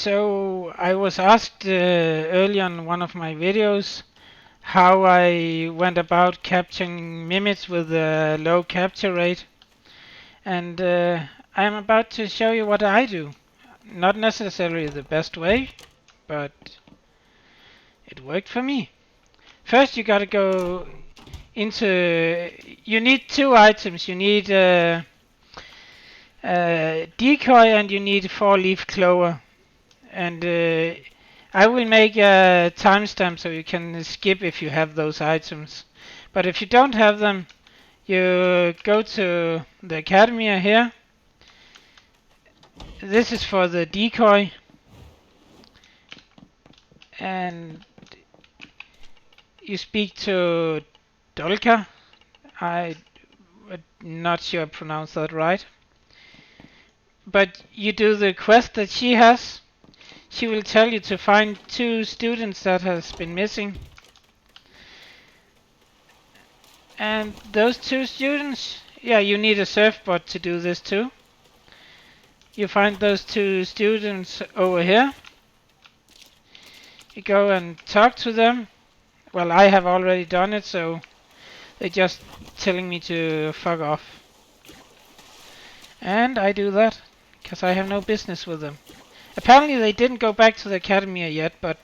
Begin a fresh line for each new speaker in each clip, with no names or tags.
So I was asked earlier on one of my videos how I went about capturing mimits with a low capture rate, and I'm about to show you what I do. Not necessarily the best way, but it worked for me. First you gotta go into, you need two items. You need decoy and you need 4-leaf clover. And I will make a timestamp so you can skip if you have those items. But if you don't have them, you go to the academy here. This is for the decoy. And you speak to Dolka. I'm not sure I pronounced that right. But you do the quest that she has. She will tell you to find 2 students that has been missing. And those 2 students, yeah, you need a surfboard to do this too. You find those 2 students over here. You go and talk to them. Well, I have already done it, so they're just telling me to fuck off. And I do that, because I have no business with them. Apparently they didn't go back to the academy yet, but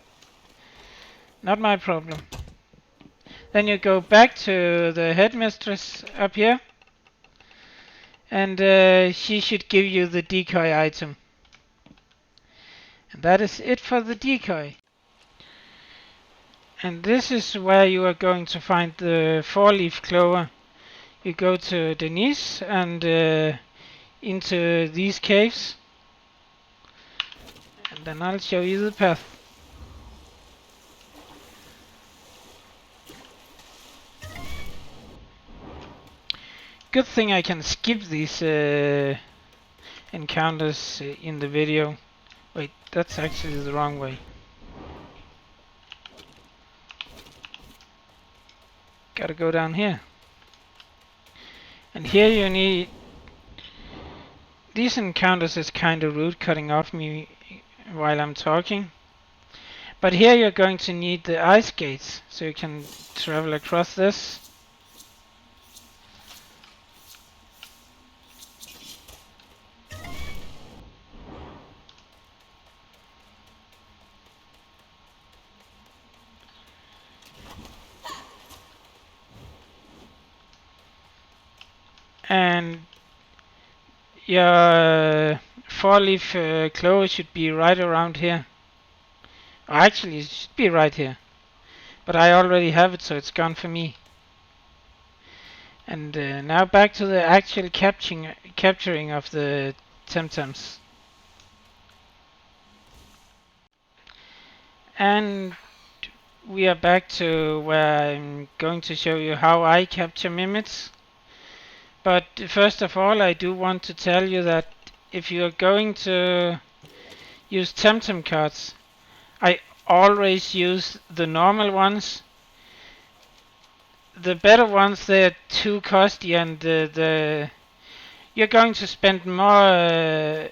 not my problem. Then you go back to the headmistress up here. And she should give you the decoy item. And that is it for the decoy. And this is where you are going to find the 4-leaf clover. You go to Denise and into these caves. And then I'll show you the path. Good thing I can skip these encounters in the video. Wait, that's actually the wrong way. Gotta go down here. And here you need... These encounters is kind of rude, cutting off me while I'm talking. But here you're going to need the ice skates, so you can travel across this. And your 4-leaf clover should be right around here. Or actually, it should be right here. But I already have it, so it's gone for me. And now back to the actual capturing of the Temtams. And we are back to where I'm going to show you how I capture mimits. But first of all, I do want to tell you that if you are going to use Temtem cards, I always use the normal ones. The better ones, they're too costly, and you're going to spend more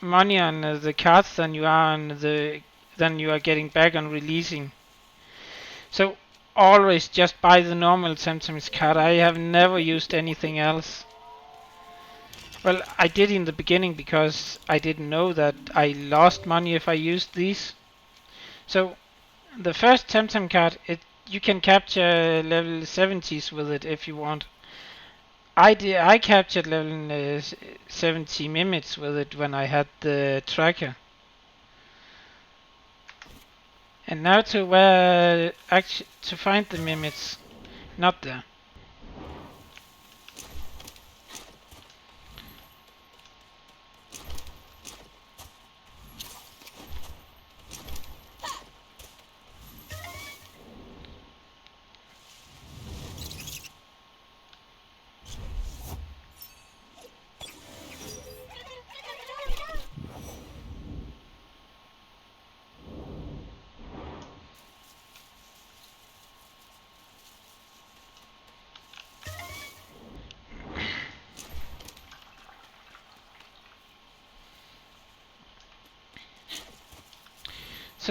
money on the cards than you are on than you are getting back on releasing. So always just buy the normal Temtem's card. I have never used anything else. Well, I did in the beginning because I didn't know that I lost money if I used these. So the first Temtem card, you can capture level 70s with it if you want. I captured level 70 mimits with it when I had the tracker. And now to where to find the mimits. Not there.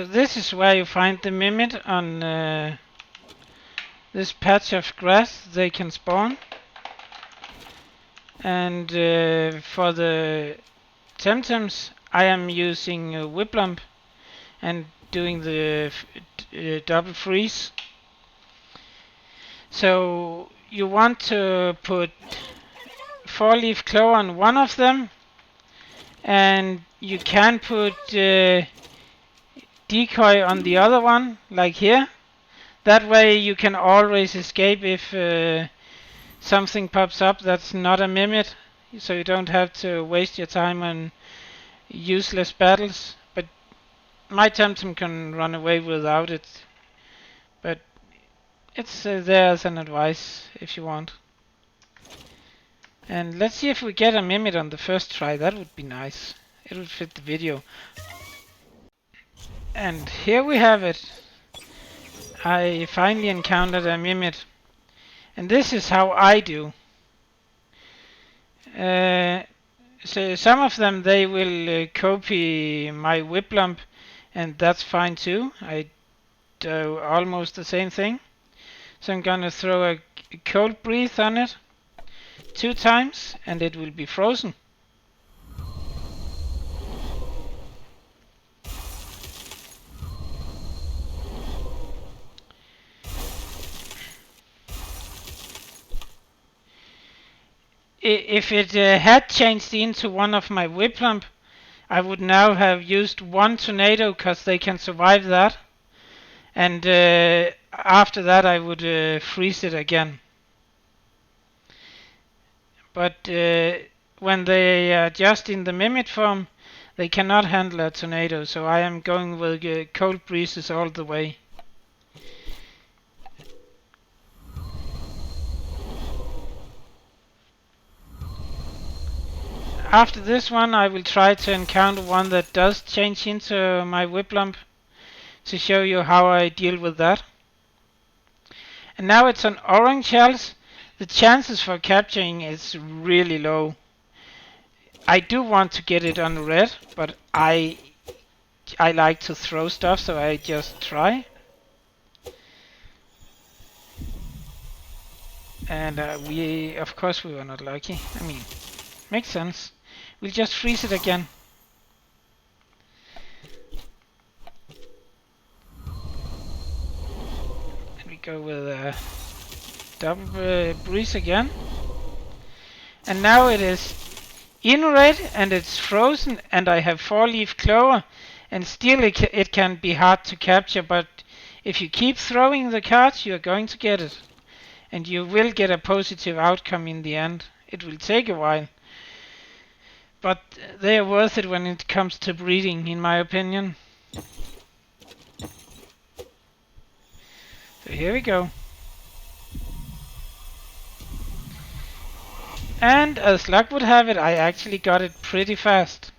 So this is where you find the mimit on this patch of grass. They can spawn. And for the Temtems, I am using Whiplump and doing the double freeze. So you want to put 4-leaf clover on one of them, and you can put Decoy on the other one, like here. That way you can always escape if something pops up that's not a mimit, so you don't have to waste your time on useless battles. But my Temtem can run away without it, but it's there as an advice if you want. And let's see if we get a mimit on the first try. That would be nice. It would fit the video. And here we have it. I finally encountered a mimit. And this is how I do. So some of them, they will copy my Whiplump, and that's fine too. I do almost the same thing. So I'm gonna throw a cold breeze on it 2 times, and it will be frozen. If it had changed into one of my Whiplump, I would now have used 1 tornado, because they can survive that. And after that I would freeze it again. But when they are just in the mimit form, they cannot handle a tornado, so I am going with cold breezes all the way. After this one, I will try to encounter one that does change into my Whiplump to show you how I deal with that. And now it's on orange shells. The chances for capturing is really low. I do want to get it on red, but I like to throw stuff, so I just try. And of course we were not lucky. I mean, makes sense. We'll just freeze it again. And we go with a double breeze again. And now it is in red and it's frozen, and I have 4-leaf clover, and still it can be hard to capture, but if you keep throwing the cards, you are going to get it. And you will get a positive outcome in the end. It will take a while, but they are worth it when it comes to breeding, in my opinion. So here we go. And as luck would have it, I actually got it pretty fast.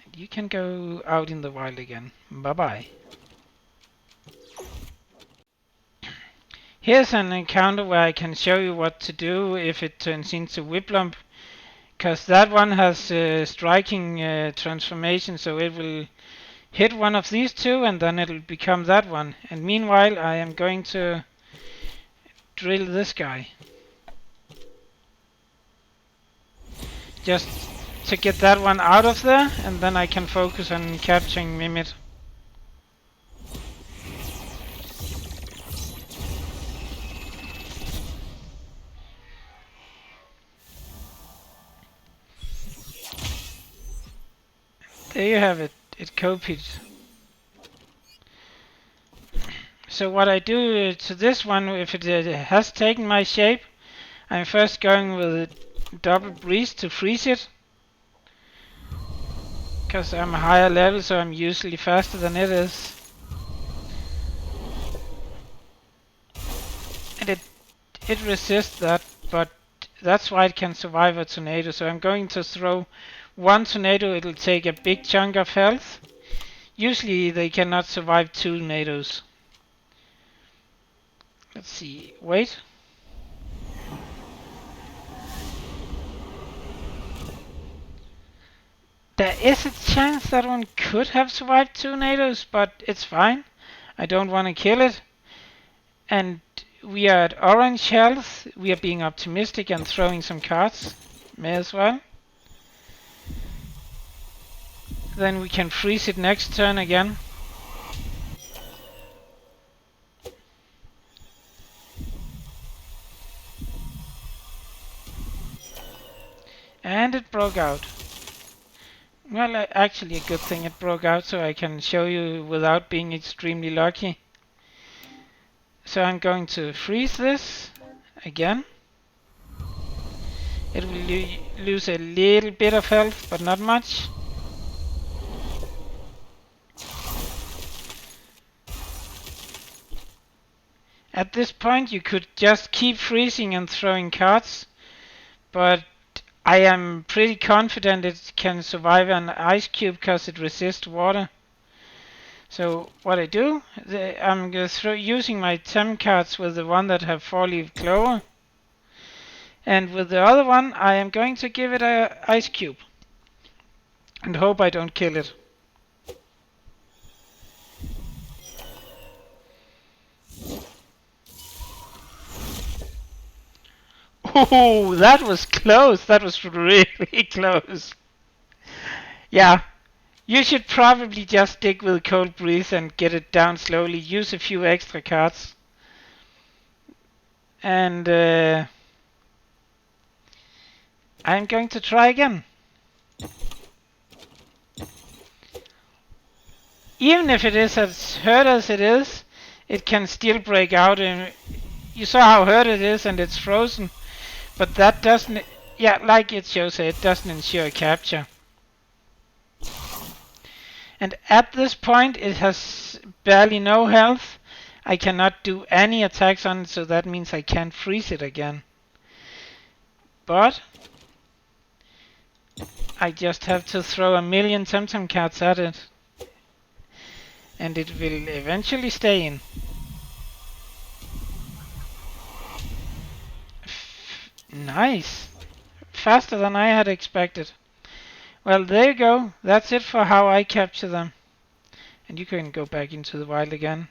And you can go out in the wild again. Bye bye. Here's an encounter where I can show you what to do if it turns into Whiplump, because that one has striking transformation, so it will hit one of these two and then it'll become that one. And meanwhile I am going to drill this guy, just to get that one out of there, and then I can focus on capturing Mimit. There you have it, it copied. So what I do to this one, if it has taken my shape, I'm first going with a double breeze to freeze it, because I'm a higher level, so I'm usually faster than it is. And it resists that, but that's why it can survive a tornado. So I'm going to throw one tornado, it'll take a big chunk of health. Usually they cannot survive 2 tornadoes. Let's see, wait. There is a chance that one could have survived tornadoes, but it's fine. I don't want to kill it. And we are at orange health. We are being optimistic and throwing some cards. May as well. Then we can freeze it next turn again. And it broke out. Well, actually a good thing it broke out, so I can show you without being extremely lucky. So I'm going to freeze this again. It will lose a little bit of health, but not much. At this point you could just keep freezing and throwing cards, but I am pretty confident it can survive an ice cube because it resists water. So what I do, I'm using my Temcards with the one that have 4-leaf clover. And with the other one, I am going to give it a ice cube. And hope I don't kill it. Oh, that was close. That was really close. Yeah, you should probably just stick with cold breeze and get it down slowly. Use a few extra cards. And I'm going to try again. Even if it is as hurt as it is, it can still break out. And you saw how hurt it is, and it's frozen. But that doesn't, yeah, like it shows, it doesn't ensure capture. And at this point, it has barely no health. I cannot do any attacks on it, so that means I can't freeze it again. But I just have to throw a million Temtem cards at it. And it will eventually stay in. Nice. Faster than I had expected. Well, there you go. That's it for how I capture them. And you can go back into the wild again.